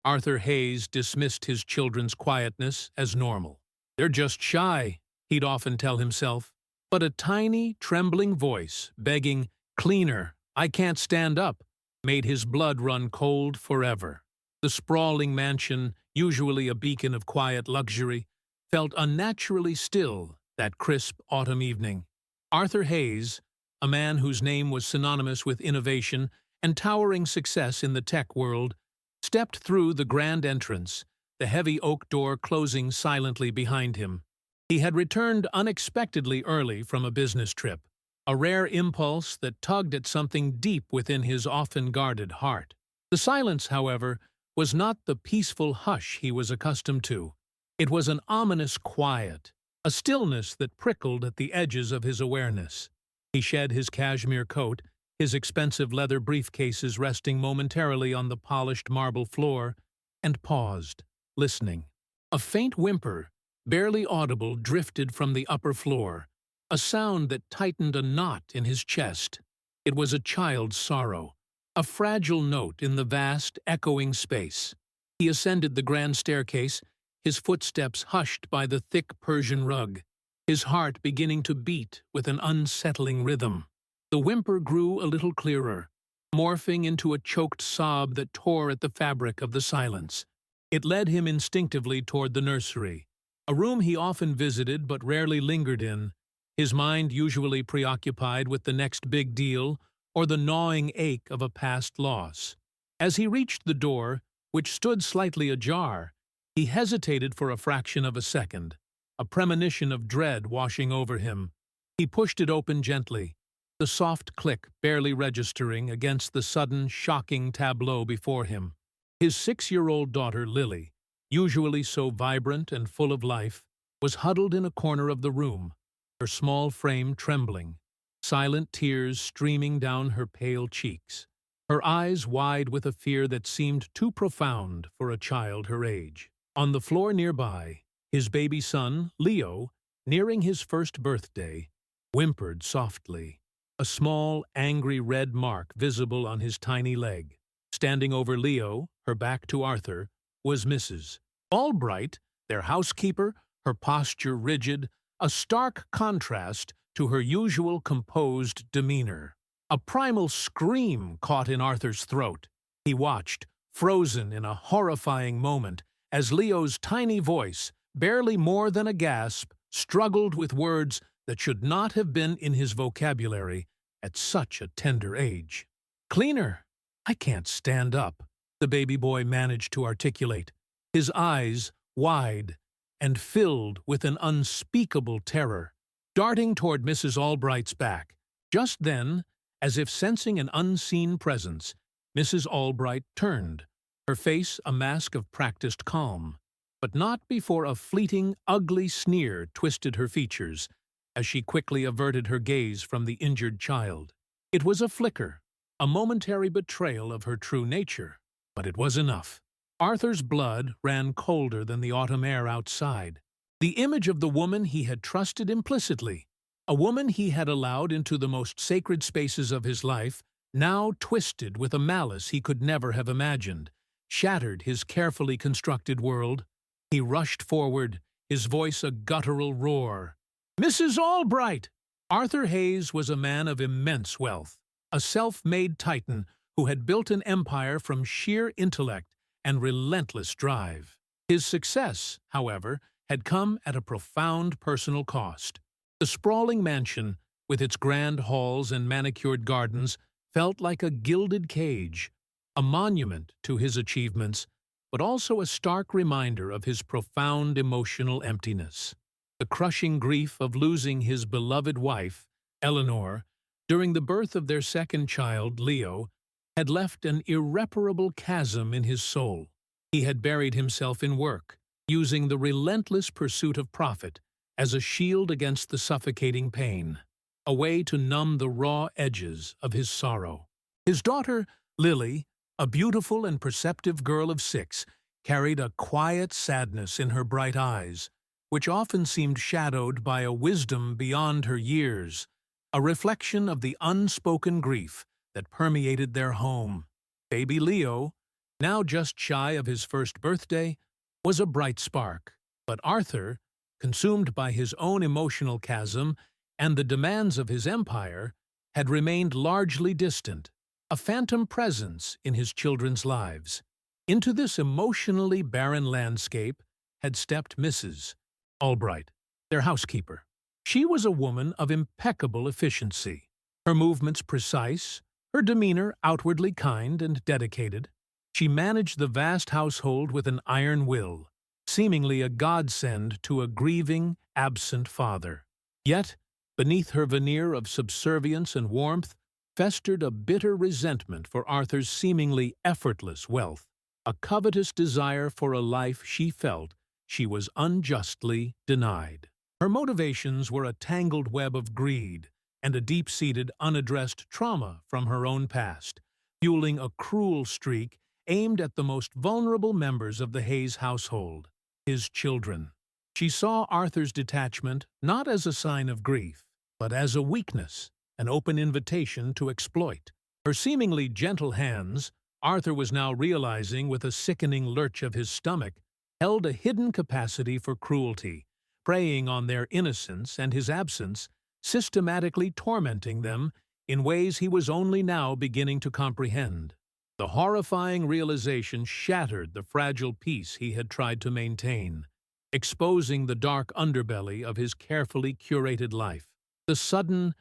Arthur Hayes dismissed his children's quietness as normal. "They're just shy," he'd often tell himself. But a tiny, trembling voice begging, "Cleaner, I can't stand up," made his blood run cold forever. The sprawling mansion, usually a beacon of quiet luxury, felt unnaturally still that crisp autumn evening. Arthur Hayes, a man whose name was synonymous with innovation and towering success in the tech world, stepped through the grand entrance, the heavy oak door closing silently behind him. He had returned unexpectedly early from a business trip, a rare impulse that tugged at something deep within his often guarded heart. The silence, however, was not the peaceful hush he was accustomed to. It was an ominous quiet, a stillness that prickled at the edges of his awareness. He shed his cashmere coat, his expensive leather briefcases resting momentarily on the polished marble floor, and paused, listening. A faint whimper, barely audible, drifted from the upper floor, a sound that tightened a knot in his chest. It was a child's sorrow, a fragile note in the vast, echoing space. He ascended the grand staircase, his footsteps hushed by the thick Persian rug, his heart beginning to beat with an unsettling rhythm. The whimper grew a little clearer, morphing into a choked sob that tore at the fabric of the silence. It led him instinctively toward the nursery, a room he often visited but rarely lingered in, his mind usually preoccupied with the next big deal or the gnawing ache of a past loss. As he reached the door, which stood slightly ajar, he hesitated for a fraction of a second, a premonition of dread washing over him. He pushed it open gently, the soft click barely registering against the sudden, shocking tableau before him. His 6-year-old daughter, Lily, usually so vibrant and full of life, was huddled in a corner of the room, her small frame trembling, silent tears streaming down her pale cheeks, her eyes wide with a fear that seemed too profound for a child her age. On the floor nearby, his baby son, Leo, nearing his first birthday, whimpered softly, a small, angry red mark visible on his tiny leg. Standing over Leo, her back to Arthur, was Mrs. Albright, their housekeeper, her posture rigid, a stark contrast to her usual composed demeanor. A primal scream caught in Arthur's throat. He watched, frozen in a horrifying moment, as Leo's tiny voice, barely more than a gasp, struggled with words that should not have been in his vocabulary at such a tender age. "Cleaner, I can't stand up," the baby boy managed to articulate, his eyes wide and filled with an unspeakable terror, darting toward Mrs. Albright's back. Just then, as if sensing an unseen presence, Mrs. Albright turned, her face a mask of practiced calm, but not before a fleeting, ugly sneer twisted her features, as she quickly averted her gaze from the injured child. It was a flicker, a momentary betrayal of her true nature, but it was enough. Arthur's blood ran colder than the autumn air outside. The image of the woman he had trusted implicitly, a woman he had allowed into the most sacred spaces of his life, now twisted with a malice he could never have imagined, shattered his carefully constructed world. He rushed forward, his voice a guttural roar. "Mrs. Albright!" Arthur Hayes was a man of immense wealth, a self-made titan who had built an empire from sheer intellect and relentless drive. His success, however, had come at a profound personal cost. The sprawling mansion, with its grand halls and manicured gardens, felt like a gilded cage, a monument to his achievements, but also a stark reminder of his profound emotional emptiness. The crushing grief of losing his beloved wife, Eleanor, during the birth of their second child, Leo, had left an irreparable chasm in his soul. He had buried himself in work, using the relentless pursuit of profit as a shield against the suffocating pain, a way to numb the raw edges of his sorrow. His daughter, Lily, a beautiful and perceptive girl of 6, carried a quiet sadness in her bright eyes, which often seemed shadowed by a wisdom beyond her years, a reflection of the unspoken grief that permeated their home. Baby Leo, now just shy of his first birthday, was a bright spark. But Arthur, consumed by his own emotional chasm and the demands of his empire, had remained largely distant, a phantom presence in his children's lives. Into this emotionally barren landscape had stepped Mrs. Albright, their housekeeper. She was a woman of impeccable efficiency, her movements precise, her demeanor outwardly kind and dedicated. She managed the vast household with an iron will, seemingly a godsend to a grieving, absent father. Yet, beneath her veneer of subservience and warmth, festered a bitter resentment for Arthur's seemingly effortless wealth, a covetous desire for a life she felt she was unjustly denied. Her motivations were a tangled web of greed and a deep-seated, unaddressed trauma from her own past, fueling a cruel streak aimed at the most vulnerable members of the Hayes household, his children. She saw Arthur's detachment not as a sign of grief, but as a weakness, an open invitation to exploit. Her seemingly gentle hands, Arthur was now realizing with a sickening lurch of his stomach, held a hidden capacity for cruelty, preying on their innocence and his absence, systematically tormenting them in ways he was only now beginning to comprehend. The horrifying realization shattered the fragile peace he had tried to maintain, exposing the dark underbelly of his carefully curated life. The sudden,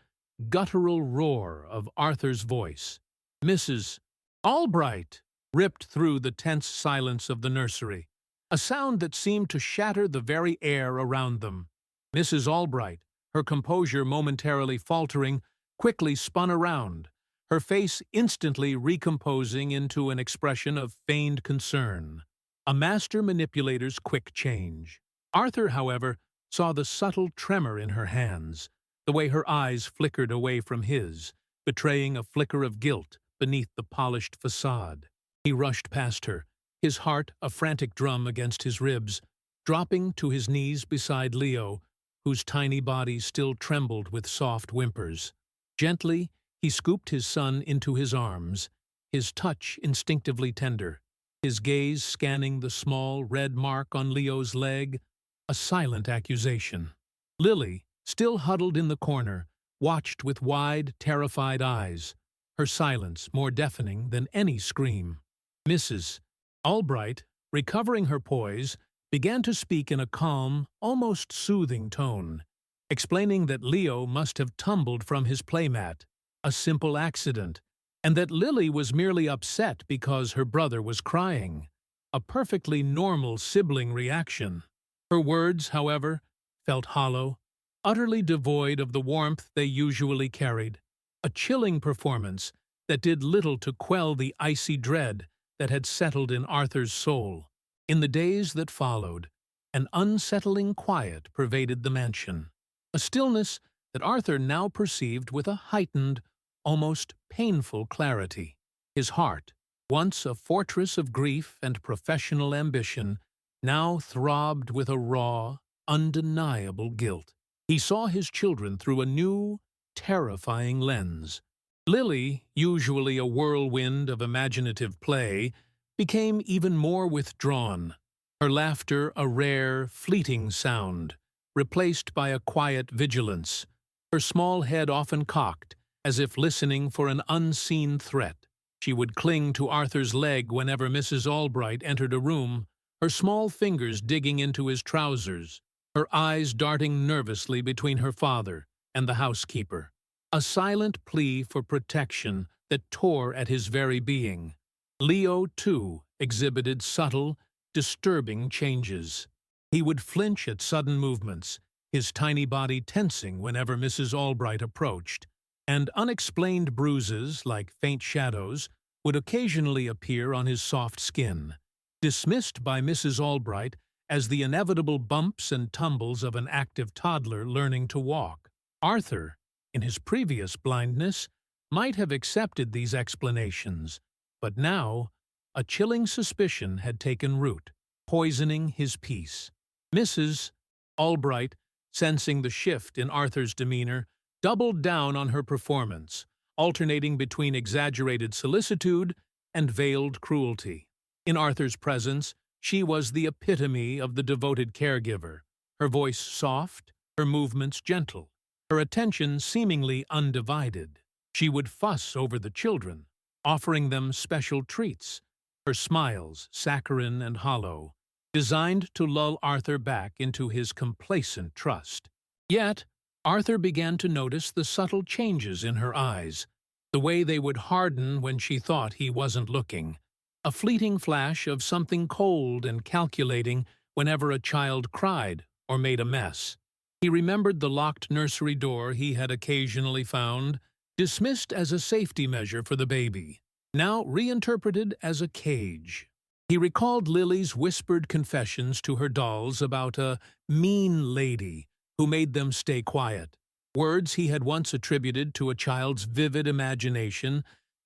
guttural roar of Arthur's voice, "Mrs. Albright!" ripped through the tense silence of the nursery, a sound that seemed to shatter the very air around them. Mrs. Albright, her composure momentarily faltering, quickly spun around, her face instantly recomposing into an expression of feigned concern, a master manipulator's quick change. Arthur, however, saw the subtle tremor in her hands, the way her eyes flickered away from his, betraying a flicker of guilt beneath the polished facade. He rushed past her, his heart a frantic drum against his ribs, dropping to his knees beside Leo, whose tiny body still trembled with soft whimpers. Gently, he scooped his son into his arms, his touch instinctively tender, his gaze scanning the small red mark on Leo's leg, a silent accusation. Lily, still huddled in the corner, watched with wide, terrified eyes, her silence more deafening than any scream. Mrs. Albright, recovering her poise, began to speak in a calm, almost soothing tone, explaining that Leo must have tumbled from his playmat, a simple accident, and that Lily was merely upset because her brother was crying, a perfectly normal sibling reaction. Her words, however, felt hollow, utterly devoid of the warmth they usually carried, a chilling performance that did little to quell the icy dread that had settled in Arthur's soul. In the days that followed, an unsettling quiet pervaded the mansion, a stillness that Arthur now perceived with a heightened, almost painful clarity. His heart, once a fortress of grief and professional ambition, now throbbed with a raw, undeniable guilt. He saw his children through a new, terrifying lens. Lily, usually a whirlwind of imaginative play, became even more withdrawn, her laughter a rare, fleeting sound, replaced by a quiet vigilance, her small head often cocked, as if listening for an unseen threat. She would cling to Arthur's leg whenever Mrs. Albright entered a room, her small fingers digging into his trousers, her eyes darting nervously between her father and the housekeeper, a silent plea for protection that tore at his very being. Leo, too, exhibited subtle, disturbing changes. He would flinch at sudden movements, his tiny body tensing whenever Mrs. Albright approached, and unexplained bruises, like faint shadows, would occasionally appear on his soft skin, dismissed by Mrs. Albright as the inevitable bumps and tumbles of an active toddler learning to walk. Arthur, in his previous blindness, might have accepted these explanations, but now a chilling suspicion had taken root, poisoning his peace. Mrs. Albright, sensing the shift in Arthur's demeanor, doubled down on her performance, alternating between exaggerated solicitude and veiled cruelty. In Arthur's presence, she was the epitome of the devoted caregiver, her voice soft, her movements gentle, her attention seemingly undivided. She would fuss over the children, offering them special treats, her smiles saccharine and hollow, designed to lull Arthur back into his complacent trust. Yet, Arthur began to notice the subtle changes in her eyes, the way they would harden when she thought he wasn't looking, a fleeting flash of something cold and calculating whenever a child cried or made a mess. He remembered the locked nursery door he had occasionally found, dismissed as a safety measure for the baby, now reinterpreted as a cage. He recalled Lily's whispered confessions to her dolls about a mean lady who made them stay quiet, words he had once attributed to a child's vivid imagination,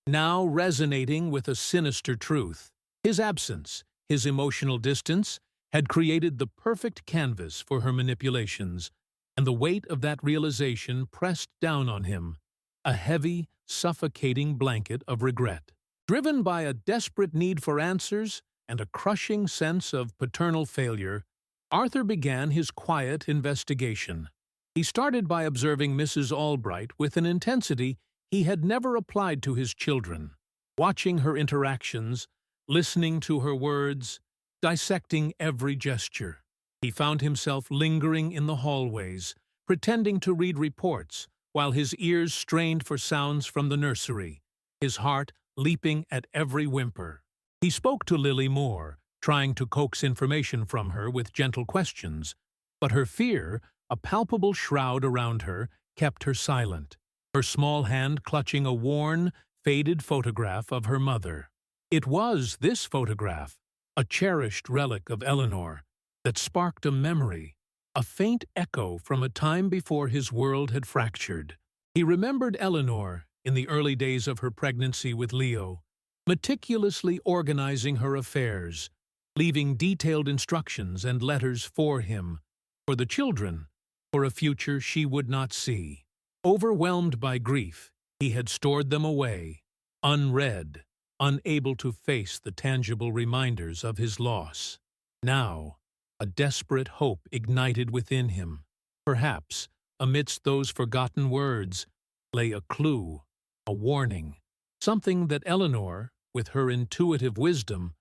now resonating with a sinister truth. His absence, his emotional distance, had created the perfect canvas for her manipulations, and the weight of that realization pressed down on him, a heavy, suffocating blanket of regret. Driven by a desperate need for answers and a crushing sense of paternal failure, Arthur began his quiet investigation. He started by observing Mrs. Albright with an intensity he had never applied to his children, watching her interactions, listening to her words, dissecting every gesture. He found himself lingering in the hallways, pretending to read reports, while his ears strained for sounds from the nursery, his heart leaping at every whimper. He spoke to Lily more, trying to coax information from her with gentle questions, but her fear, a palpable shroud around her, kept her silent, her small hand clutching a worn, faded photograph of her mother. It was this photograph, a cherished relic of Eleanor, that sparked a memory, a faint echo from a time before his world had fractured. He remembered Eleanor in the early days of her pregnancy with Leo, meticulously organizing her affairs, leaving detailed instructions and letters for him, for the children, for a future she would not see. Overwhelmed by grief, he had stored them away, unread, unable to face the tangible reminders of his loss. Now, a desperate hope ignited within him. Perhaps, amidst those forgotten words, lay a clue, a warning, something that Eleanor, with her intuitive wisdom,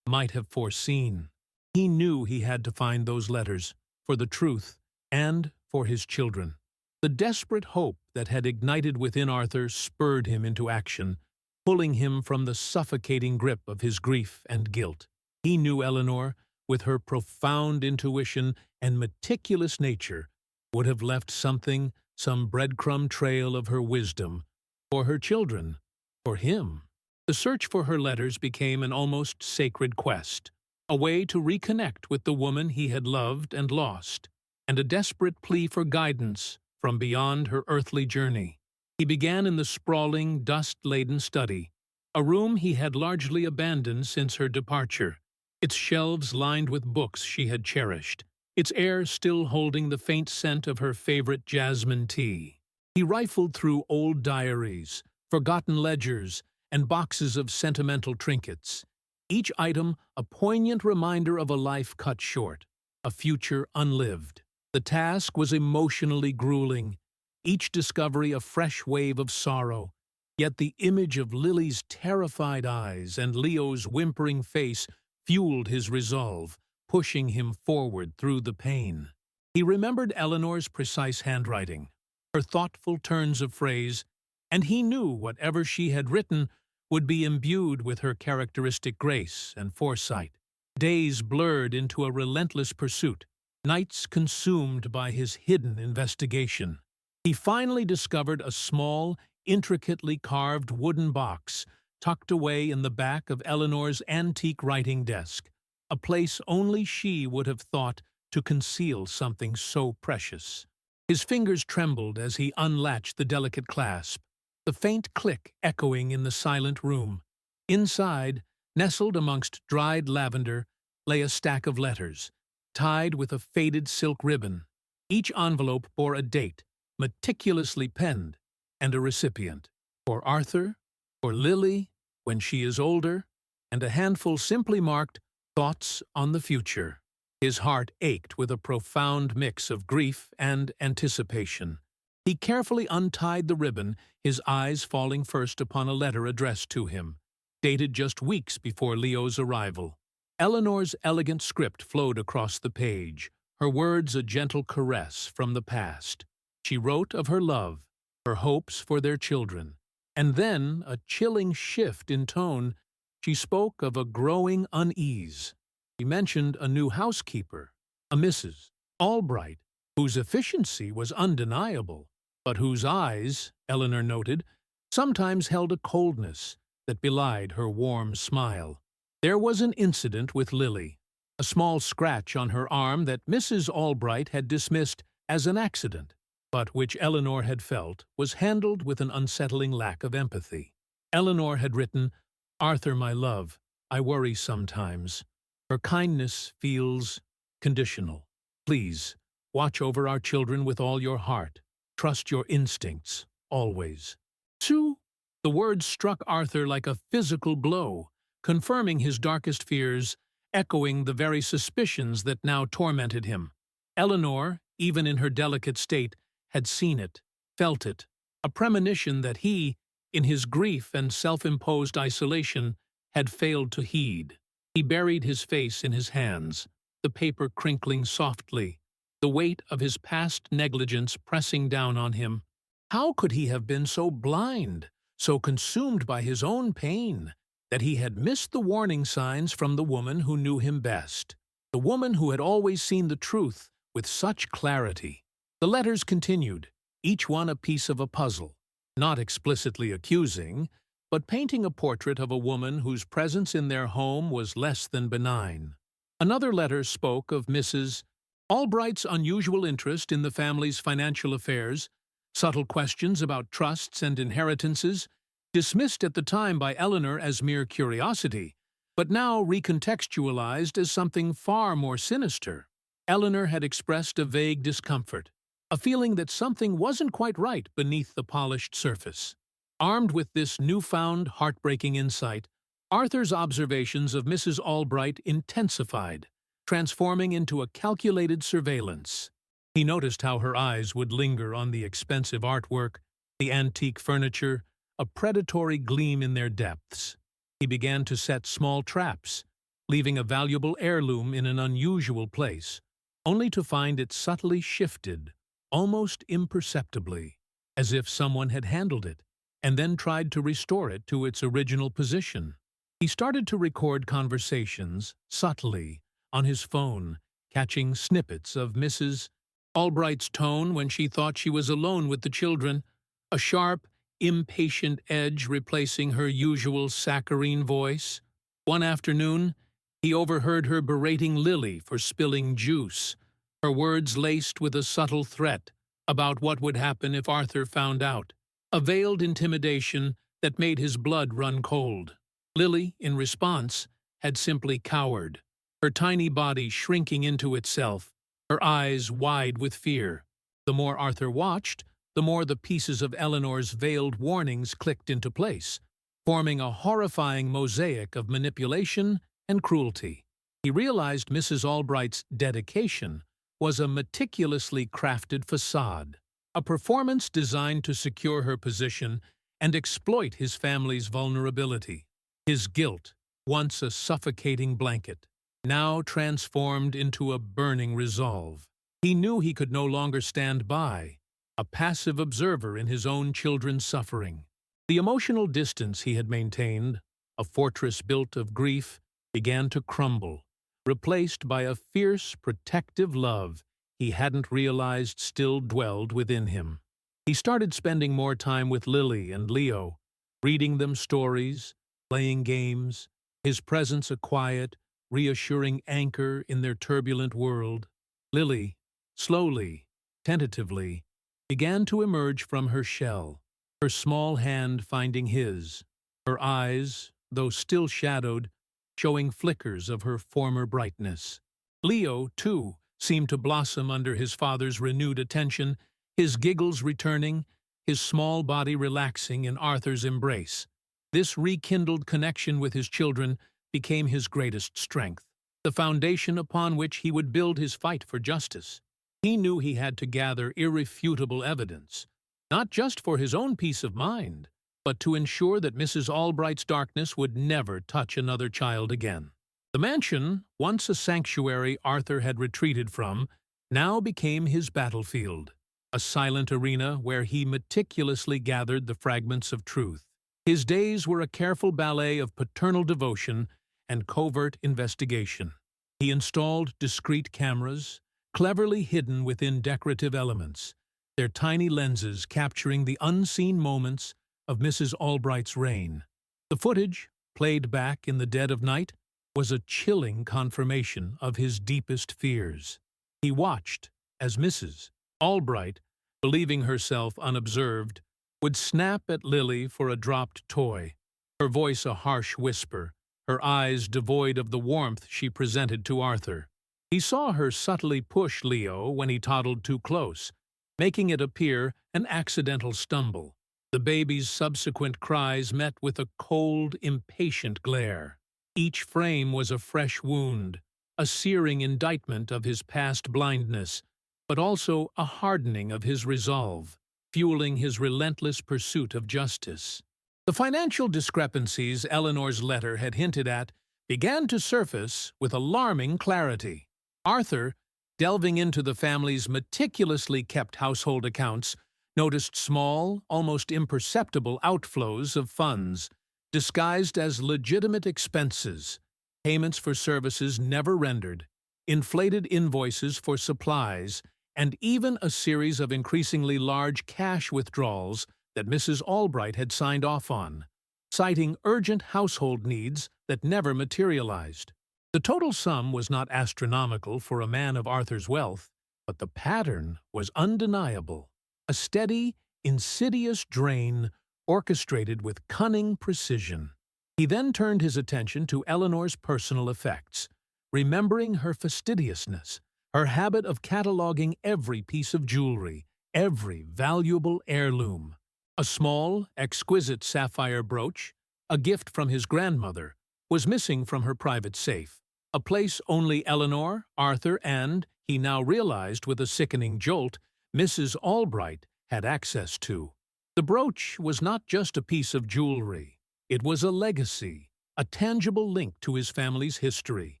might have foreseen. He knew he had to find those letters, for the truth and for his children. The desperate hope that had ignited within Arthur spurred him into action, pulling him from the suffocating grip of his grief and guilt. He knew Eleanor, with her profound intuition and meticulous nature, would have left something, some breadcrumb trail of her wisdom, for her children, for him. The search for her letters became an almost sacred quest, a way to reconnect with the woman he had loved and lost, and a desperate plea for guidance from beyond her earthly journey. He began in the sprawling, dust-laden study, a room he had largely abandoned since her departure, its shelves lined with books she had cherished, its air still holding the faint scent of her favorite jasmine tea. He rifled through old diaries, forgotten ledgers, and boxes of sentimental trinkets, each item a poignant reminder of a life cut short, a future unlived. The task was emotionally grueling, each discovery a fresh wave of sorrow, yet the image of Lily's terrified eyes and Leo's whimpering face fueled his resolve, pushing him forward through the pain. He remembered Eleanor's precise handwriting, her thoughtful turns of phrase, and he knew whatever she had written would be imbued with her characteristic grace and foresight. Days blurred into a relentless pursuit, nights consumed by his hidden investigation. He finally discovered a small, intricately carved wooden box tucked away in the back of Eleanor's antique writing desk, a place only she would have thought to conceal something so precious. His fingers trembled as he unlatched the delicate clasp, the faint click echoing in the silent room. Inside, nestled amongst dried lavender, lay a stack of letters, tied with a faded silk ribbon. Each envelope bore a date, meticulously penned, and a recipient. For Arthur, for Lily, when she is older, and a handful simply marked Thoughts on the Future. His heart ached with a profound mix of grief and anticipation. He carefully untied the ribbon, his eyes falling first upon a letter addressed to him, dated just weeks before Leo's arrival. Eleanor's elegant script flowed across the page, her words a gentle caress from the past. She wrote of her love, her hopes for their children, and then, a chilling shift in tone, she spoke of a growing unease. She mentioned a new housekeeper, a Mrs. Albright, whose efficiency was undeniable, but whose eyes, Eleanor noted, sometimes held a coldness that belied her warm smile. There was an incident with Lily, a small scratch on her arm that Mrs. Albright had dismissed as an accident, but which Eleanor had felt was handled with an unsettling lack of empathy. Eleanor had written, "Arthur, my love, I worry sometimes. Her kindness feels conditional. Please, watch over our children with all your heart. Trust your instincts, always." Sue, the words struck Arthur like a physical blow, confirming his darkest fears, echoing the very suspicions that now tormented him. Eleanor, even in her delicate state, had seen it, felt it, a premonition that he, in his grief and self-imposed isolation, had failed to heed. He buried his face in his hands, the paper crinkling softly, the weight of his past negligence pressing down on him. How could he have been so blind, so consumed by his own pain, that he had missed the warning signs from the woman who knew him best, the woman who had always seen the truth with such clarity? The letters continued, each one a piece of a puzzle, not explicitly accusing, but painting a portrait of a woman whose presence in their home was less than benign. Another letter spoke of Mrs. Albright's unusual interest in the family's financial affairs, subtle questions about trusts and inheritances, dismissed at the time by Eleanor as mere curiosity, but now recontextualized as something far more sinister. Eleanor had expressed a vague discomfort, a feeling that something wasn't quite right beneath the polished surface. Armed with this newfound, heartbreaking insight, Arthur's observations of Mrs. Albright intensified, transforming into a calculated surveillance. He noticed how her eyes would linger on the expensive artwork, the antique furniture, a predatory gleam in their depths. He began to set small traps, leaving a valuable heirloom in an unusual place, only to find it subtly shifted, almost imperceptibly, as if someone had handled it, and then tried to restore it to its original position. He started to record conversations, subtly, on his phone, catching snippets of Mrs. Albright's tone when she thought she was alone with the children, a sharp, impatient edge replacing her usual saccharine voice. One afternoon, he overheard her berating Lily for spilling juice, her words laced with a subtle threat about what would happen if Arthur found out, a veiled intimidation that made his blood run cold. Lily, in response, had simply cowered, her tiny body shrinking into itself, her eyes wide with fear. The more Arthur watched, the more the pieces of Eleanor's veiled warnings clicked into place, forming a horrifying mosaic of manipulation and cruelty. He realized Mrs. Albright's dedication was a meticulously crafted facade, a performance designed to secure her position and exploit his family's vulnerability. His guilt, once a suffocating blanket, now transformed into a burning resolve. He knew he could no longer stand by, a passive observer in his own children's suffering. The emotional distance he had maintained, a fortress built of grief, began to crumble, replaced by a fierce, protective love he hadn't realized still dwelled within him. He started spending more time with Lily and Leo, reading them stories, playing games, his presence a quiet, reassuring anchor in their turbulent world. Lily, slowly, tentatively, began to emerge from her shell, her small hand finding his, her eyes, though still shadowed, showing flickers of her former brightness. Leo, too, seemed to blossom under his father's renewed attention, his giggles returning, his small body relaxing in Arthur's embrace. This rekindled connection with his children became his greatest strength, the foundation upon which he would build his fight for justice. He knew he had to gather irrefutable evidence, not just for his own peace of mind, but to ensure that Mrs. Albright's darkness would never touch another child again. The mansion, once a sanctuary Arthur had retreated from, now became his battlefield, a silent arena where he meticulously gathered the fragments of truth. His days were a careful ballet of paternal devotion and covert investigation. He installed discreet cameras, cleverly hidden within decorative elements, their tiny lenses capturing the unseen moments of Mrs. Albright's reign. The footage, played back in the dead of night, was a chilling confirmation of his deepest fears. He watched as Mrs. Albright, believing herself unobserved, would snap at Lily for a dropped toy, her voice a harsh whisper, her eyes devoid of the warmth she presented to Arthur. He saw her subtly push Leo when he toddled too close, making it appear an accidental stumble. The baby's subsequent cries met with a cold, impatient glare. Each frame was a fresh wound, a searing indictment of his past blindness, but also a hardening of his resolve, fueling his relentless pursuit of justice. The financial discrepancies Eleanor's letter had hinted at began to surface with alarming clarity. Arthur, delving into the family's meticulously kept household accounts, noticed small, almost imperceptible outflows of funds, disguised as legitimate expenses, payments for services never rendered, inflated invoices for supplies, and even a series of increasingly large cash withdrawals that Mrs. Albright had signed off on, citing urgent household needs that never materialized. The total sum was not astronomical for a man of Arthur's wealth, but the pattern was undeniable. A steady, insidious drain orchestrated with cunning precision. He then turned his attention to Eleanor's personal effects, remembering her fastidiousness, her habit of cataloging every piece of jewelry, every valuable heirloom. A small, exquisite sapphire brooch, a gift from his grandmother, was missing from her private safe, a place only Eleanor, Arthur, and, he now realized with a sickening jolt, Mrs. Albright had access to. The brooch was not just a piece of jewelry. It was a legacy, a tangible link to his family's history,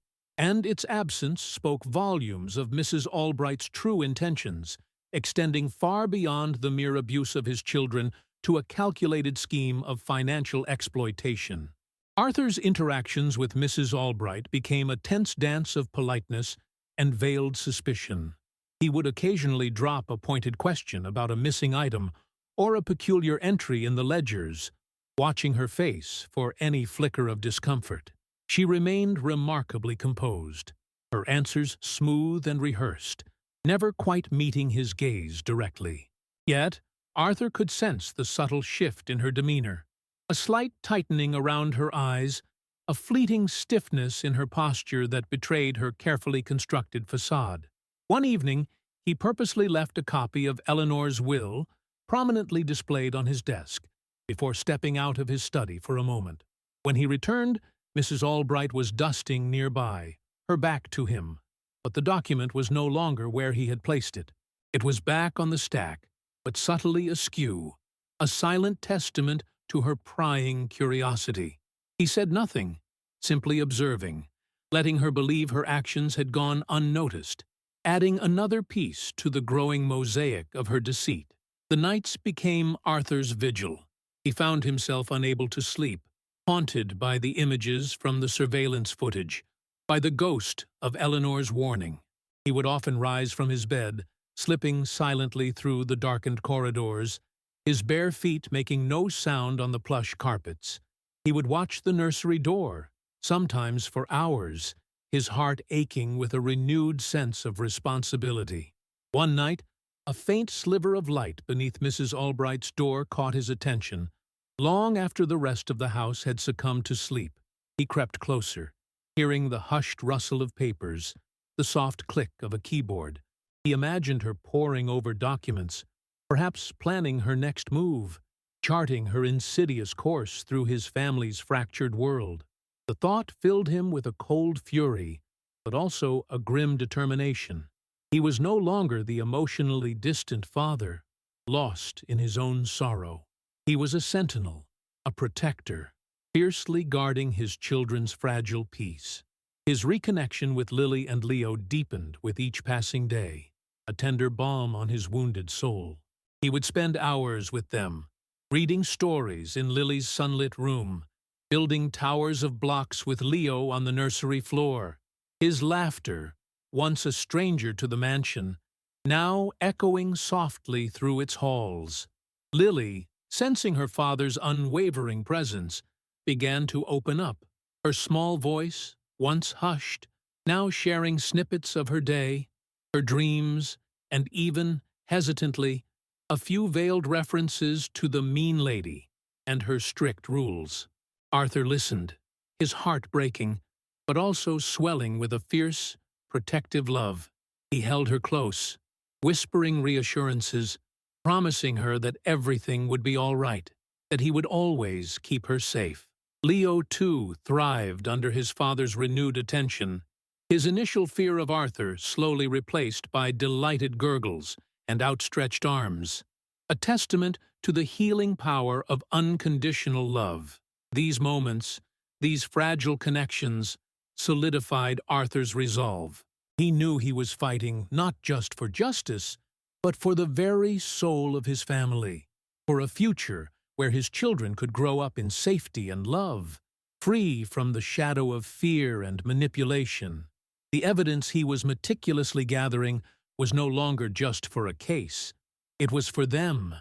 and its absence spoke volumes of Mrs. Albright's true intentions, extending far beyond the mere abuse of his children to a calculated scheme of financial exploitation. Arthur's interactions with Mrs. Albright became a tense dance of politeness and veiled suspicion. He would occasionally drop a pointed question about a missing item or a peculiar entry in the ledgers, watching her face for any flicker of discomfort. She remained remarkably composed, her answers smooth and rehearsed, never quite meeting his gaze directly. Yet, Arthur could sense the subtle shift in her demeanor, a slight tightening around her eyes, a fleeting stiffness in her posture that betrayed her carefully constructed facade. One evening, he purposely left a copy of Eleanor's will prominently displayed on his desk, before stepping out of his study for a moment. When he returned, Mrs. Albright was dusting nearby, her back to him, but the document was no longer where he had placed it. It was back on the stack, but subtly askew, a silent testament to her prying curiosity. He said nothing, simply observing, letting her believe her actions had gone unnoticed, adding another piece to the growing mosaic of her deceit. The nights became Arthur's vigil. He found himself unable to sleep, haunted by the images from the surveillance footage, by the ghost of Eleanor's warning. He would often rise from his bed, slipping silently through the darkened corridors, his bare feet making no sound on the plush carpets. He would watch the nursery door, sometimes for hours, his heart aching with a renewed sense of responsibility. One night, a faint sliver of light beneath Mrs. Albright's door caught his attention. Long after the rest of the house had succumbed to sleep, he crept closer, hearing the hushed rustle of papers, the soft click of a keyboard. He imagined her poring over documents, perhaps planning her next move, charting her insidious course through his family's fractured world. The thought filled him with a cold fury, but also a grim determination. He was no longer the emotionally distant father, lost in his own sorrow. He was a sentinel, a protector, fiercely guarding his children's fragile peace. His reconnection with Lily and Leo deepened with each passing day, a tender balm on his wounded soul. He would spend hours with them, reading stories in Lily's sunlit room, building towers of blocks with Leo on the nursery floor. His laughter, once a stranger to the mansion, now echoing softly through its halls. Lily, sensing her father's unwavering presence, began to open up, her small voice, once hushed, now sharing snippets of her day, her dreams, and even, hesitantly, a few veiled references to the mean lady and her strict rules. Arthur listened, his heart breaking, but also swelling with a fierce, protective love. He held her close, whispering reassurances, promising her that everything would be all right, that he would always keep her safe. Leo, too, thrived under his father's renewed attention, his initial fear of Arthur slowly replaced by delighted gurgles and outstretched arms, a testament to the healing power of unconditional love. These moments, these fragile connections, solidified Arthur's resolve. He knew he was fighting not just for justice, but for the very soul of his family, for a future where his children could grow up in safety and love, free from the shadow of fear and manipulation. The evidence he was meticulously gathering was no longer just for a case. It was for them,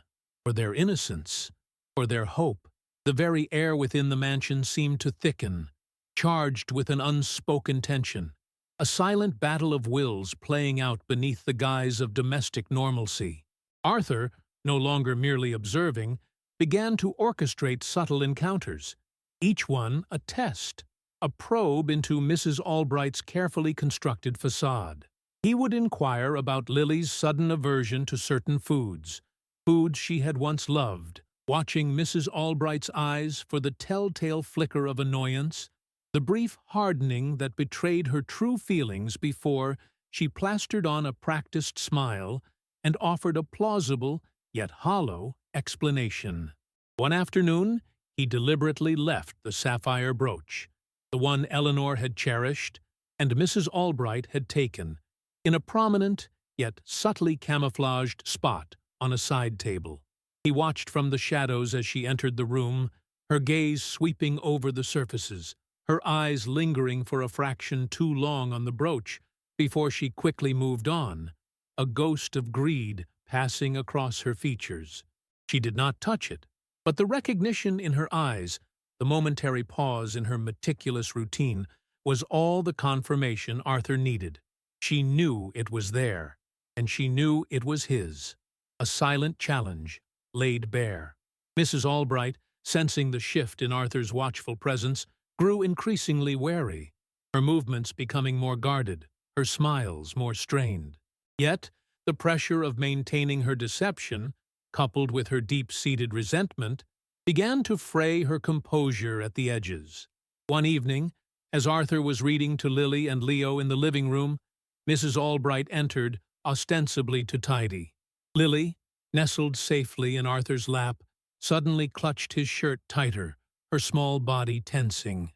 for their innocence, for their hope. The very air within the mansion seemed to thicken, charged with an unspoken tension, a silent battle of wills playing out beneath the guise of domestic normalcy. Arthur, no longer merely observing, began to orchestrate subtle encounters, each one a test, a probe into Mrs. Albright's carefully constructed facade. He would inquire about Lily's sudden aversion to certain foods she had once loved, watching Mrs. Albright's eyes for the telltale flicker of annoyance, the brief hardening that betrayed her true feelings before she plastered on a practiced smile and offered a plausible, yet hollow, explanation. One afternoon, he deliberately left the sapphire brooch, the one Eleanor had cherished and Mrs. Albright had taken, in a prominent, yet subtly camouflaged spot on a side table. He watched from the shadows as she entered the room, her gaze sweeping over the surfaces, her eyes lingering for a fraction too long on the brooch before she quickly moved on, a ghost of greed passing across her features. She did not touch it, but the recognition in her eyes, the momentary pause in her meticulous routine, was all the confirmation Arthur needed. She knew it was there, and she knew it was his. A silent challenge, laid bare. Mrs. Albright, sensing the shift in Arthur's watchful presence, grew increasingly wary, her movements becoming more guarded, her smiles more strained. Yet, the pressure of maintaining her deception, coupled with her deep-seated resentment, began to fray her composure at the edges. One evening, as Arthur was reading to Lily and Leo in the living room, Mrs. Albright entered, ostensibly to tidy. Lily, nestled safely in Arthur's lap, suddenly clutched his shirt tighter, her small body tensing.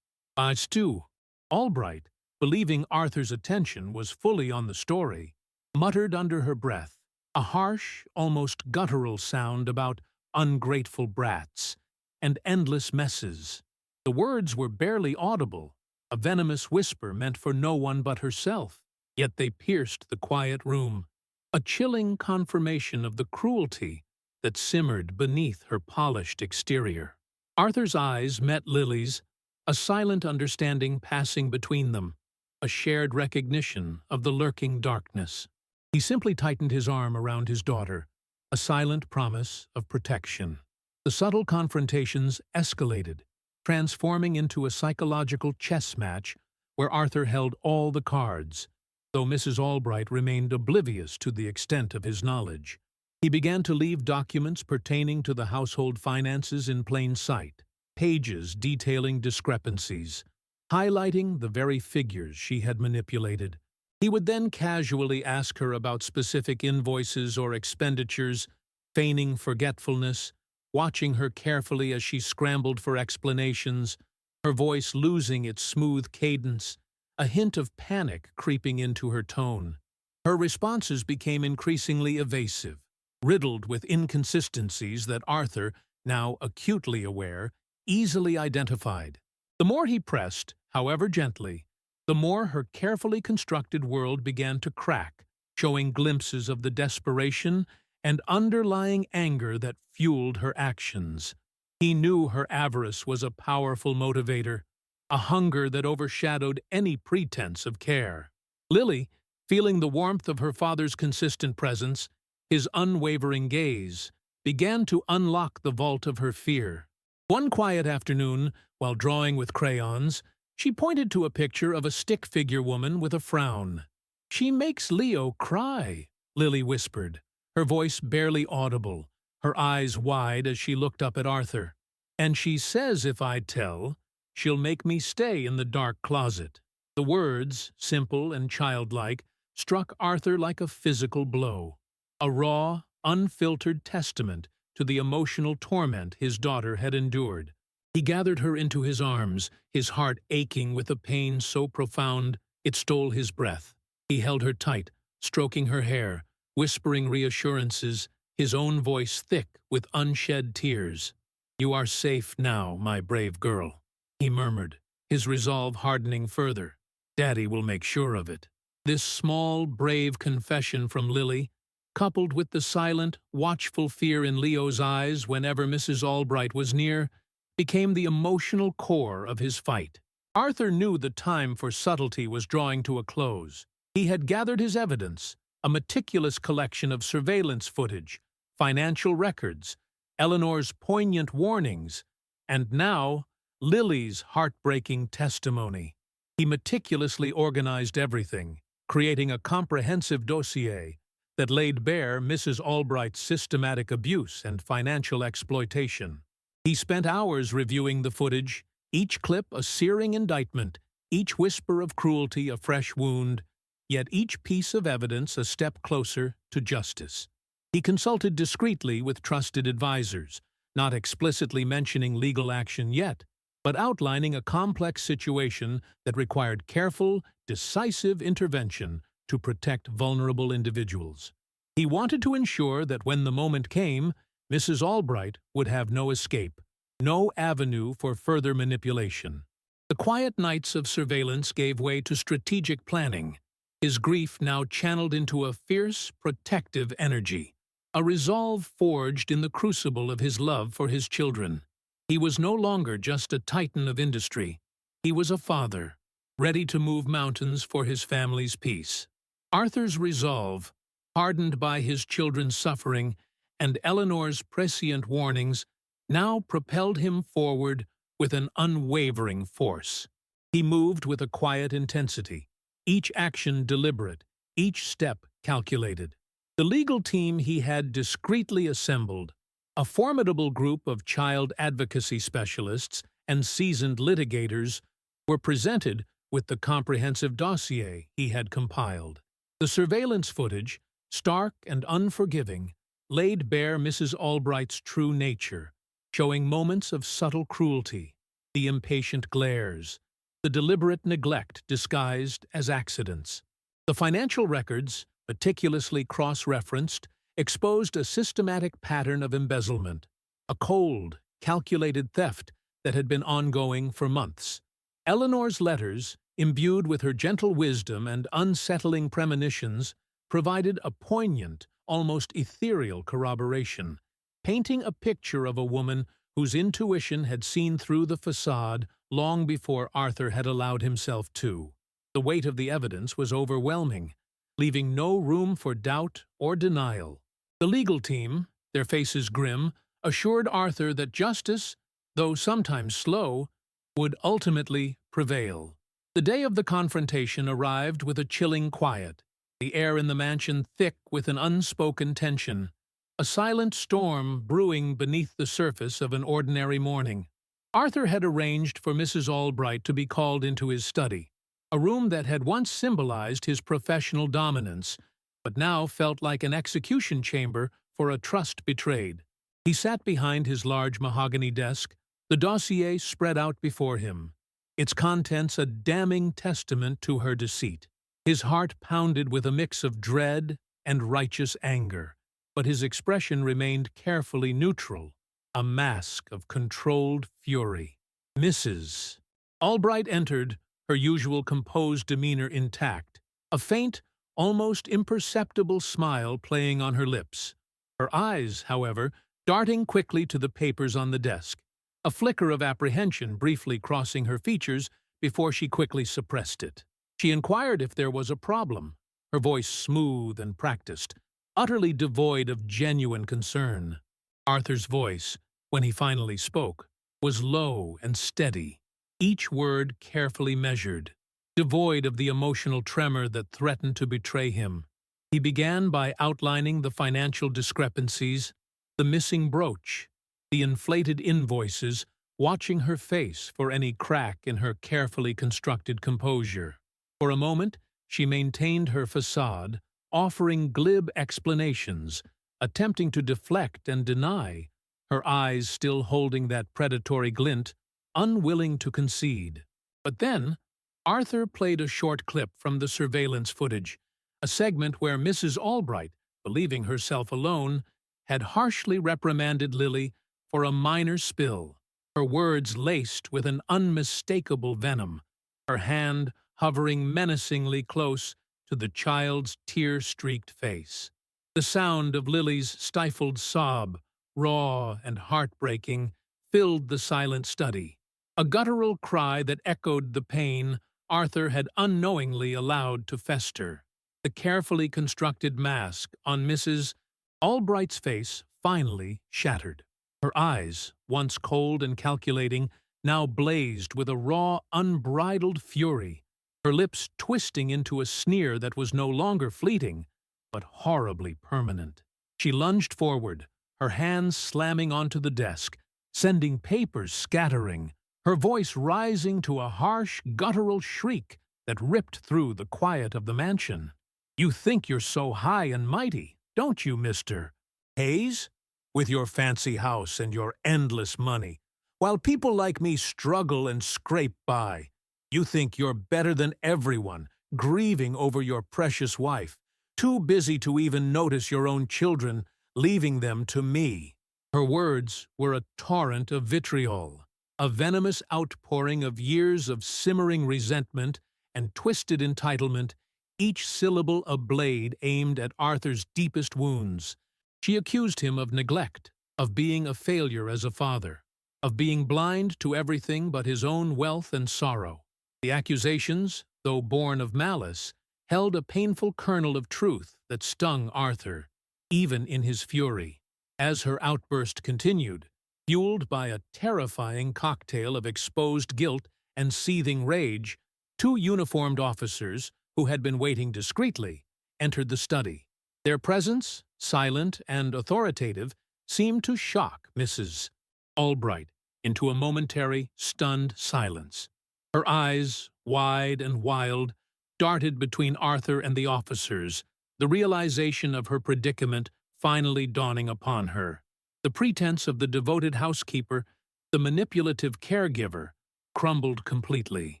Stu, Albright, believing Arthur's attention was fully on the story, muttered under her breath, a harsh, almost guttural sound about ungrateful brats and endless messes. The words were barely audible, a venomous whisper meant for no one but herself, yet they pierced the quiet room, a chilling confirmation of the cruelty that simmered beneath her polished exterior. Arthur's eyes met Lily's, a silent understanding passing between them, a shared recognition of the lurking darkness. He simply tightened his arm around his daughter, a silent promise of protection. The subtle confrontations escalated, transforming into a psychological chess match where Arthur held all the cards, though Mrs. Albright remained oblivious to the extent of his knowledge. He began to leave documents pertaining to the household finances in plain sight, pages detailing discrepancies, highlighting the very figures she had manipulated. He would then casually ask her about specific invoices or expenditures, feigning forgetfulness, watching her carefully as she scrambled for explanations, her voice losing its smooth cadence, a hint of panic creeping into her tone. Her responses became increasingly evasive, riddled with inconsistencies that Arthur, now acutely aware, easily identified. The more he pressed, however gently, the more her carefully constructed world began to crack, showing glimpses of the desperation and underlying anger that fueled her actions. He knew her avarice was a powerful motivator, a hunger that overshadowed any pretense of care. Lily, feeling the warmth of her father's consistent presence, his unwavering gaze, began to unlock the vault of her fear. One quiet afternoon, while drawing with crayons, she pointed to a picture of a stick figure woman with a frown. "She makes Leo cry," Lily whispered, her voice barely audible, her eyes wide as she looked up at Arthur. "And she says if I tell, she'll make me stay in the dark closet." The words, simple and childlike, struck Arthur like a physical blow, a raw, unfiltered testament to the emotional torment his daughter had endured. He gathered her into his arms, his heart aching with a pain so profound it stole his breath. He held her tight, stroking her hair, whispering reassurances, his own voice thick with unshed tears. "You are safe now, my brave girl," he murmured, his resolve hardening further. "Daddy will make sure of it." This small, brave confession from Lily, coupled with the silent, watchful fear in Leo's eyes whenever Mrs. Albright was near, became the emotional core of his fight. Arthur knew the time for subtlety was drawing to a close. He had gathered his evidence, a meticulous collection of surveillance footage, financial records, Eleanor's poignant warnings, and now Lily's heartbreaking testimony. He meticulously organized everything, creating a comprehensive dossier that laid bare Mrs. Albright's systematic abuse and financial exploitation. He spent hours reviewing the footage, each clip a searing indictment, each whisper of cruelty a fresh wound, yet each piece of evidence a step closer to justice. He consulted discreetly with trusted advisors, not explicitly mentioning legal action yet, but outlining a complex situation that required careful, decisive intervention to protect vulnerable individuals. He wanted to ensure that when the moment came, Mrs. Albright would have no escape, no avenue for further manipulation. The quiet nights of surveillance gave way to strategic planning, his grief now channeled into a fierce, protective energy, a resolve forged in the crucible of his love for his children. He was no longer just a titan of industry. He was a father, ready to move mountains for his family's peace. Arthur's resolve, hardened by his children's suffering and Eleanor's prescient warnings, now propelled him forward with an unwavering force. He moved with a quiet intensity, each action deliberate, each step calculated. The legal team he had discreetly assembled, a formidable group of child advocacy specialists and seasoned litigators, were presented with the comprehensive dossier he had compiled. The surveillance footage, stark and unforgiving, laid bare Mrs. Albright's true nature, showing moments of subtle cruelty, the impatient glares, the deliberate neglect disguised as accidents. The financial records, meticulously cross-referenced, exposed a systematic pattern of embezzlement, a cold, calculated theft that had been ongoing for months. Eleanor's letters, imbued with her gentle wisdom and unsettling premonitions, provided a poignant, almost ethereal corroboration, painting a picture of a woman whose intuition had seen through the facade long before Arthur had allowed himself to. The weight of the evidence was overwhelming, leaving no room for doubt or denial. The legal team, their faces grim, assured Arthur that justice, though sometimes slow, would ultimately prevail. The day of the confrontation arrived with a chilling quiet, the air in the mansion thick with an unspoken tension, a silent storm brewing beneath the surface of an ordinary morning. Arthur had arranged for Mrs. Albright to be called into his study, a room that had once symbolized his professional dominance, but now felt like an execution chamber for a trust betrayed. He sat behind his large mahogany desk, the dossier spread out before him, its contents a damning testament to her deceit. His heart pounded with a mix of dread and righteous anger, but his expression remained carefully neutral, a mask of controlled fury. Mrs. Albright entered, her usual composed demeanor intact, a faint, almost imperceptible smile playing on her lips. Her eyes, however, darting quickly to the papers on the desk, a flicker of apprehension briefly crossing her features before she quickly suppressed it. She inquired if there was a problem, her voice smooth and practiced, utterly devoid of genuine concern. Arthur's voice, when he finally spoke, was low and steady, each word carefully measured, devoid of the emotional tremor that threatened to betray him. He began by outlining the financial discrepancies, the missing brooch, the inflated invoices, watching her face for any crack in her carefully constructed composure. For a moment, she maintained her facade, offering glib explanations, attempting to deflect and deny, her eyes still holding that predatory glint, unwilling to concede. But then, Arthur played a short clip from the surveillance footage, a segment where Mrs. Albright, believing herself alone, had harshly reprimanded Lily for a minor spill, her words laced with an unmistakable venom, her hand hovering menacingly close to the child's tear-streaked face. The sound of Lily's stifled sob, raw and heartbreaking, filled the silent study, a guttural cry that echoed the pain Arthur had unknowingly allowed to fester. The carefully constructed mask on Mrs. Albright's face finally shattered. Her eyes, once cold and calculating, now blazed with a raw, unbridled fury, her lips twisting into a sneer that was no longer fleeting, but horribly permanent. She lunged forward, her hands slamming onto the desk, sending papers scattering, her voice rising to a harsh, guttural shriek that ripped through the quiet of the mansion. "You think you're so high and mighty, don't you, Mr. Hayes? With your fancy house and your endless money, while people like me struggle and scrape by. You think you're better than everyone, grieving over your precious wife, too busy to even notice your own children, leaving them to me." Her words were a torrent of vitriol, a venomous outpouring of years of simmering resentment and twisted entitlement, each syllable a blade aimed at Arthur's deepest wounds. She accused him of neglect, of being a failure as a father, of being blind to everything but his own wealth and sorrow. The accusations, though born of malice, held a painful kernel of truth that stung Arthur, even in his fury. As her outburst continued, fueled by a terrifying cocktail of exposed guilt and seething rage, two uniformed officers, who had been waiting discreetly, entered the study. Their presence, silent and authoritative, seemed to shock Mrs. Albright into a momentary, stunned silence. Her eyes, wide and wild, darted between Arthur and the officers, the realization of her predicament finally dawning upon her. The pretense of the devoted housekeeper, the manipulative caregiver, crumbled completely,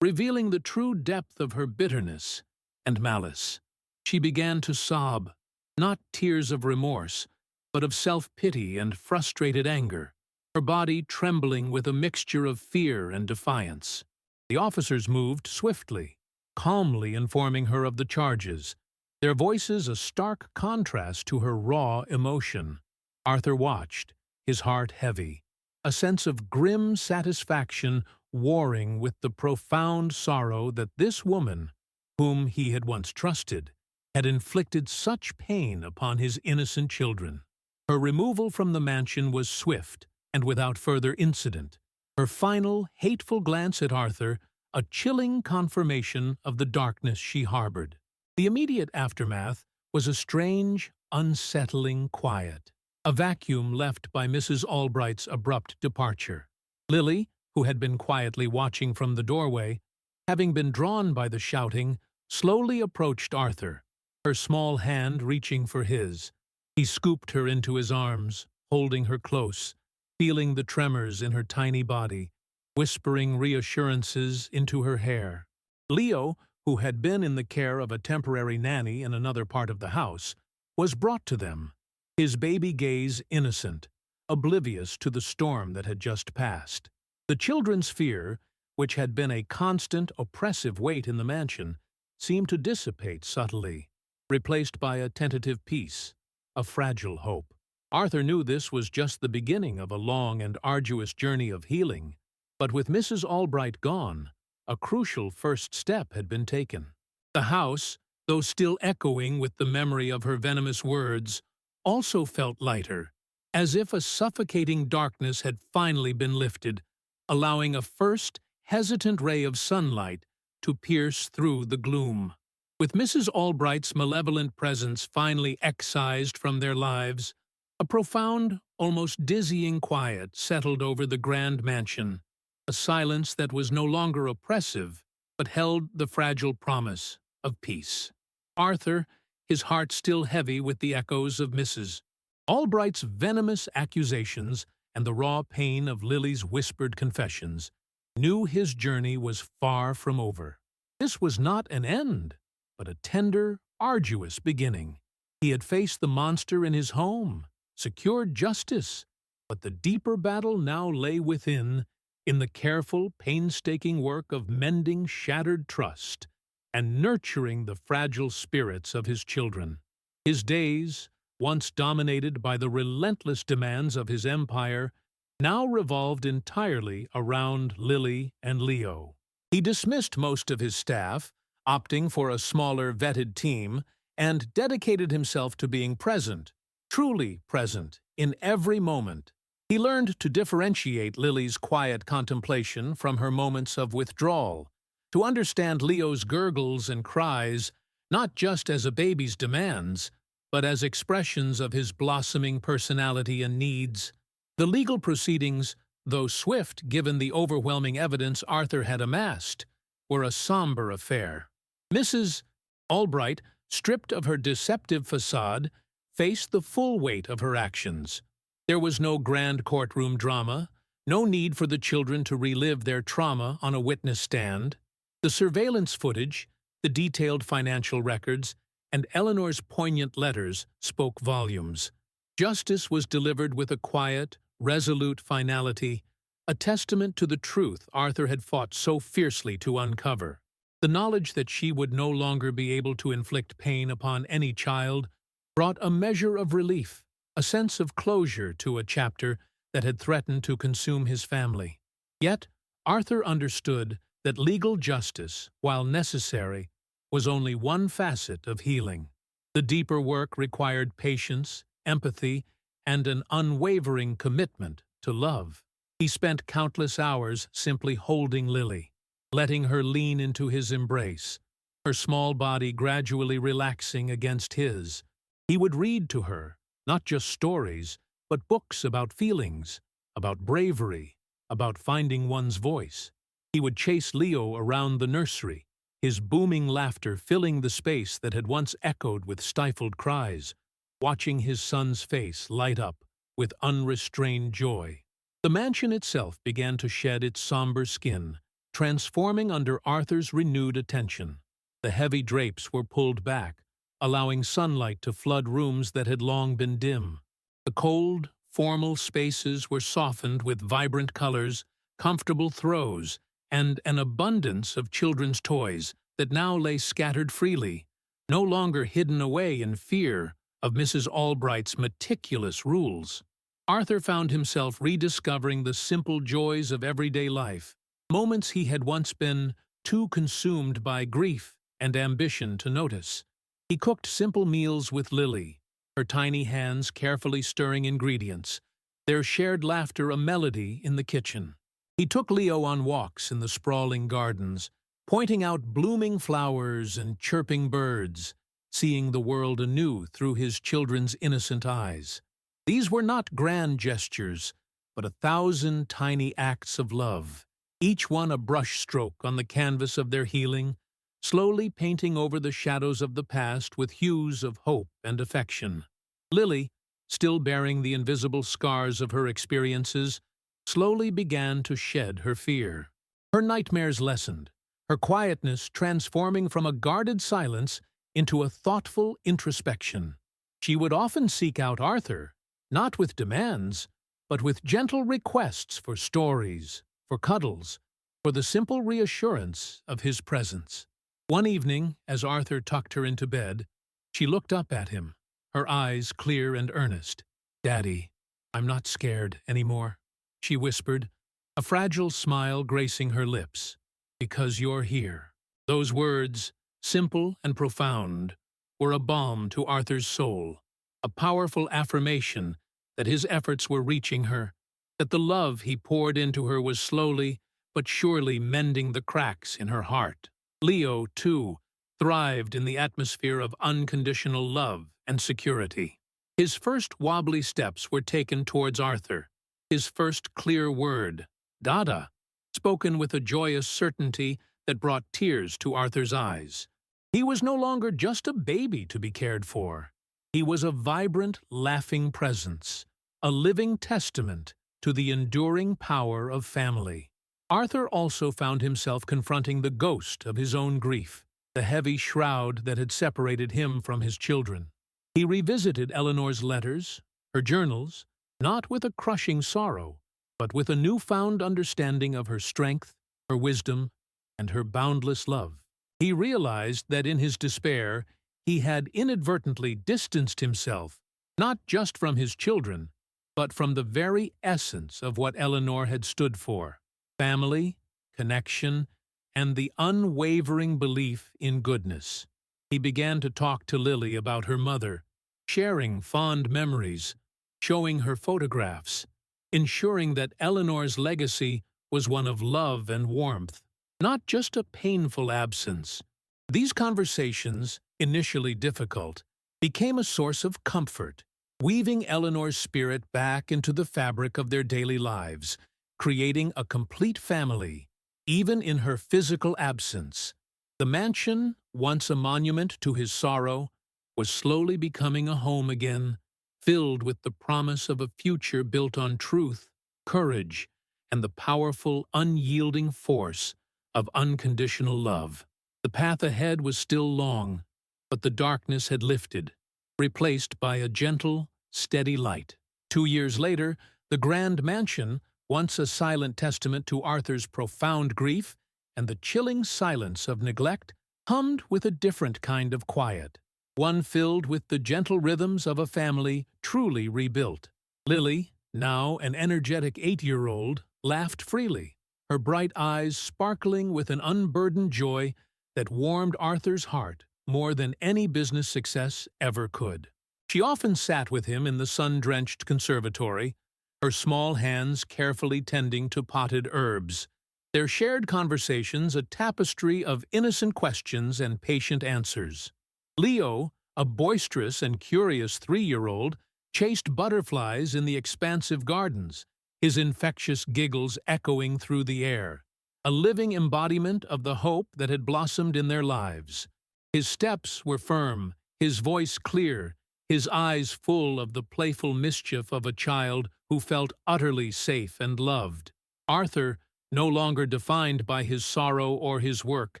revealing the true depth of her bitterness and malice. She began to sob, not tears of remorse, but of self-pity and frustrated anger, her body trembling with a mixture of fear and defiance. The officers moved swiftly, calmly informing her of the charges, their voices a stark contrast to her raw emotion. Arthur watched, his heart heavy, a sense of grim satisfaction warring with the profound sorrow that this woman, whom he had once trusted, had inflicted such pain upon his innocent children. Her removal from the mansion was swift and without further incident, her final, hateful glance at Arthur a chilling confirmation of the darkness she harbored. The immediate aftermath was a strange, unsettling quiet, a vacuum left by Mrs. Albright's abrupt departure. Lily, who had been quietly watching from the doorway, having been drawn by the shouting, slowly approached Arthur, her small hand reaching for his. He scooped her into his arms, holding her close, feeling the tremors in her tiny body, whispering reassurances into her hair. Leo, who had been in the care of a temporary nanny in another part of the house, was brought to them, his baby gaze innocent, oblivious to the storm that had just passed. The children's fear, which had been a constant, oppressive weight in the mansion, seemed to dissipate subtly, replaced by a tentative peace, a fragile hope. Arthur knew this was just the beginning of a long and arduous journey of healing, but with Mrs. Albright gone, a crucial first step had been taken. The house, though still echoing with the memory of her venomous words, also felt lighter, as if a suffocating darkness had finally been lifted, allowing a first, hesitant ray of sunlight to pierce through the gloom. With Mrs. Albright's malevolent presence finally excised from their lives, a profound, almost dizzying quiet settled over the grand mansion, a silence that was no longer oppressive, but held the fragile promise of peace. Arthur, his heart still heavy with the echoes of Mrs. Albright's venomous accusations and the raw pain of Lily's whispered confessions, knew his journey was far from over. This was not an end, but a tender, arduous beginning. He had faced the monster in his home, secured justice, but the deeper battle now lay within, in the careful, painstaking work of mending shattered trust and nurturing the fragile spirits of his children. His days, once dominated by the relentless demands of his empire, now revolved entirely around Lily and Leo. He dismissed most of his staff, opting for a smaller, vetted team, and dedicated himself to being present, truly present, in every moment. He learned to differentiate Lily's quiet contemplation from her moments of withdrawal, to understand Leo's gurgles and cries not just as a baby's demands, but as expressions of his blossoming personality and needs. The legal proceedings, though swift given the overwhelming evidence Arthur had amassed, were a somber affair. Mrs. Albright, stripped of her deceptive facade, faced the full weight of her actions. There was no grand courtroom drama, no need for the children to relive their trauma on a witness stand. The surveillance footage, the detailed financial records, and Eleanor's poignant letters spoke volumes. Justice was delivered with a quiet, resolute finality, a testament to the truth Arthur had fought so fiercely to uncover. The knowledge that she would no longer be able to inflict pain upon any child brought a measure of relief, a sense of closure to a chapter that had threatened to consume his family. Yet, Arthur understood that legal justice, while necessary, was only one facet of healing. The deeper work required patience, empathy, and an unwavering commitment to love. He spent countless hours simply holding Lily, letting her lean into his embrace, her small body gradually relaxing against his. He would read to her, not just stories, but books about feelings, about bravery, about finding one's voice. He would chase Leo around the nursery, his booming laughter filling the space that had once echoed with stifled cries, watching his son's face light up with unrestrained joy. The mansion itself began to shed its somber skin, transforming under Arthur's renewed attention. The heavy drapes were pulled back, allowing sunlight to flood rooms that had long been dim. The cold, formal spaces were softened with vibrant colors, comfortable throws, and an abundance of children's toys that now lay scattered freely, no longer hidden away in fear of Mrs. Albright's meticulous rules. Arthur found himself rediscovering the simple joys of everyday life, moments he had once been too consumed by grief and ambition to notice. He cooked simple meals with Lily, her tiny hands carefully stirring ingredients, their shared laughter a melody in the kitchen. He took Leo on walks in the sprawling gardens, pointing out blooming flowers and chirping birds, seeing the world anew through his children's innocent eyes. These were not grand gestures, but 1,000 tiny acts of love, each one a brushstroke on the canvas of their healing, slowly painting over the shadows of the past with hues of hope and affection. Lily, still bearing the invisible scars of her experiences, slowly began to shed her fear. Her nightmares lessened, her quietness transforming from a guarded silence into a thoughtful introspection. She would often seek out Arthur, not with demands, but with gentle requests for stories, for cuddles, for the simple reassurance of his presence. One evening, as Arthur tucked her into bed, she looked up at him, her eyes clear and earnest. "Daddy, I'm not scared anymore," she whispered, a fragile smile gracing her lips. "Because you're here." Those words, simple and profound, were a balm to Arthur's soul, a powerful affirmation that his efforts were reaching her, that the love he poured into her was slowly but surely mending the cracks in her heart. Leo, too, thrived in the atmosphere of unconditional love and security. His first wobbly steps were taken towards Arthur, his first clear word, "Dada," spoken with a joyous certainty that brought tears to Arthur's eyes. He was no longer just a baby to be cared for. He was a vibrant, laughing presence, a living testament to the enduring power of family. Arthur also found himself confronting the ghost of his own grief, the heavy shroud that had separated him from his children. He revisited Eleanor's letters, her journals, not with a crushing sorrow, but with a newfound understanding of her strength, her wisdom, and her boundless love. He realized that in his despair, he had inadvertently distanced himself, not just from his children, but from the very essence of what Eleanor had stood for: family, connection, and the unwavering belief in goodness. He began to talk to Lily about her mother, sharing fond memories, showing her photographs, ensuring that Eleanor's legacy was one of love and warmth, not just a painful absence. These conversations, initially difficult, became a source of comfort, weaving Eleanor's spirit back into the fabric of their daily lives, creating a complete family, even in her physical absence. The mansion, once a monument to his sorrow, was slowly becoming a home again, filled with the promise of a future built on truth, courage, and the powerful, unyielding force of unconditional love. The path ahead was still long, but the darkness had lifted, replaced by a gentle, steady light. 2 years later, the grand mansion, once a silent testament to Arthur's profound grief and the chilling silence of neglect, hummed with a different kind of quiet, one filled with the gentle rhythms of a family truly rebuilt. Lily, now an energetic 8-year-old, laughed freely, her bright eyes sparkling with an unburdened joy that warmed Arthur's heart more than any business success ever could. She often sat with him in the sun-drenched conservatory, her small hands carefully tending to potted herbs, their shared conversations a tapestry of innocent questions and patient answers. Leo, a boisterous and curious 3-year-old, chased butterflies in the expansive gardens, his infectious giggles echoing through the air, a living embodiment of the hope that had blossomed in their lives. His steps were firm, his voice clear, his eyes full of the playful mischief of a child who felt utterly safe and loved. Arthur, no longer defined by his sorrow or his work,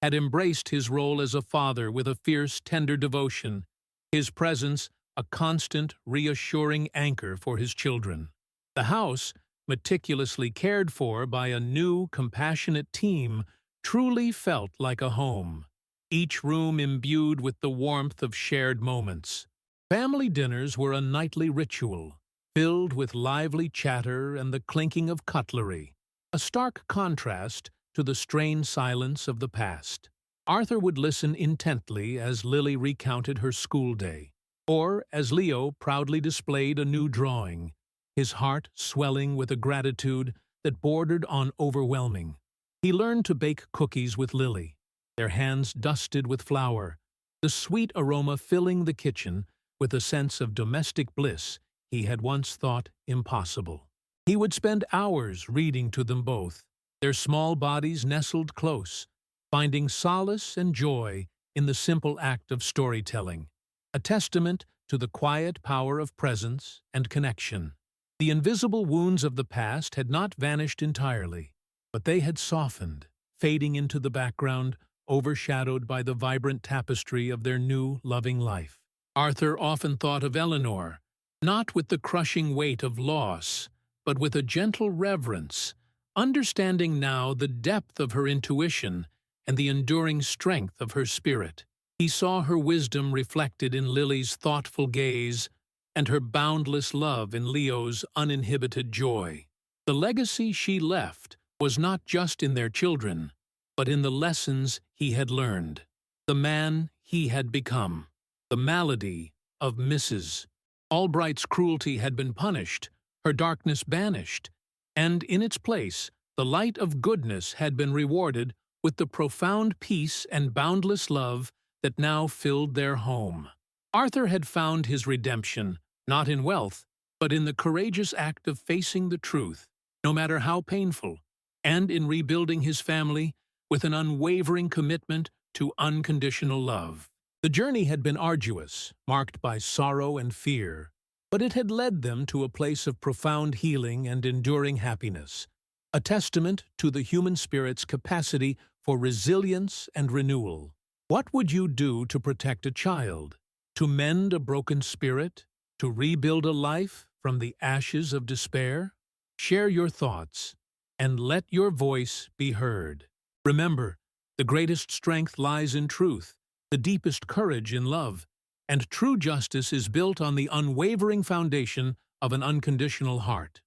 had embraced his role as a father with a fierce, tender devotion, his presence a constant, reassuring anchor for his children. The house, meticulously cared for by a new, compassionate team, truly felt like a home, each room imbued with the warmth of shared moments. Family dinners were a nightly ritual, filled with lively chatter and the clinking of cutlery, a stark contrast to the strained silence of the past. Arthur would listen intently as Lily recounted her school day, or as Leo proudly displayed a new drawing, his heart swelling with a gratitude that bordered on overwhelming. He learned to bake cookies with Lily, their hands dusted with flour, the sweet aroma filling the kitchen with a sense of domestic bliss he had once thought impossible. He would spend hours reading to them both, their small bodies nestled close, finding solace and joy in the simple act of storytelling, a testament to the quiet power of presence and connection. The invisible wounds of the past had not vanished entirely, but they had softened, fading into the background, overshadowed by the vibrant tapestry of their new, loving life. Arthur often thought of Eleanor, not with the crushing weight of loss, but with a gentle reverence, understanding now the depth of her intuition and the enduring strength of her spirit. He saw her wisdom reflected in Lily's thoughtful gaze and her boundless love in Leo's uninhibited joy. The legacy she left was not just in their children, but in the lessons he had learned, the man he had become. The malady of Mrs. Albright's cruelty had been punished, her darkness banished, and in its place, the light of goodness had been rewarded with the profound peace and boundless love that now filled their home. Arthur had found his redemption, not in wealth, but in the courageous act of facing the truth, no matter how painful, and in rebuilding his family with an unwavering commitment to unconditional love. The journey had been arduous, marked by sorrow and fear, but it had led them to a place of profound healing and enduring happiness, a testament to the human spirit's capacity for resilience and renewal. What would you do to protect a child? To mend a broken spirit? To rebuild a life from the ashes of despair? Share your thoughts, and let your voice be heard. Remember, the greatest strength lies in truth, the deepest courage in love, and true justice is built on the unwavering foundation of an unconditional heart.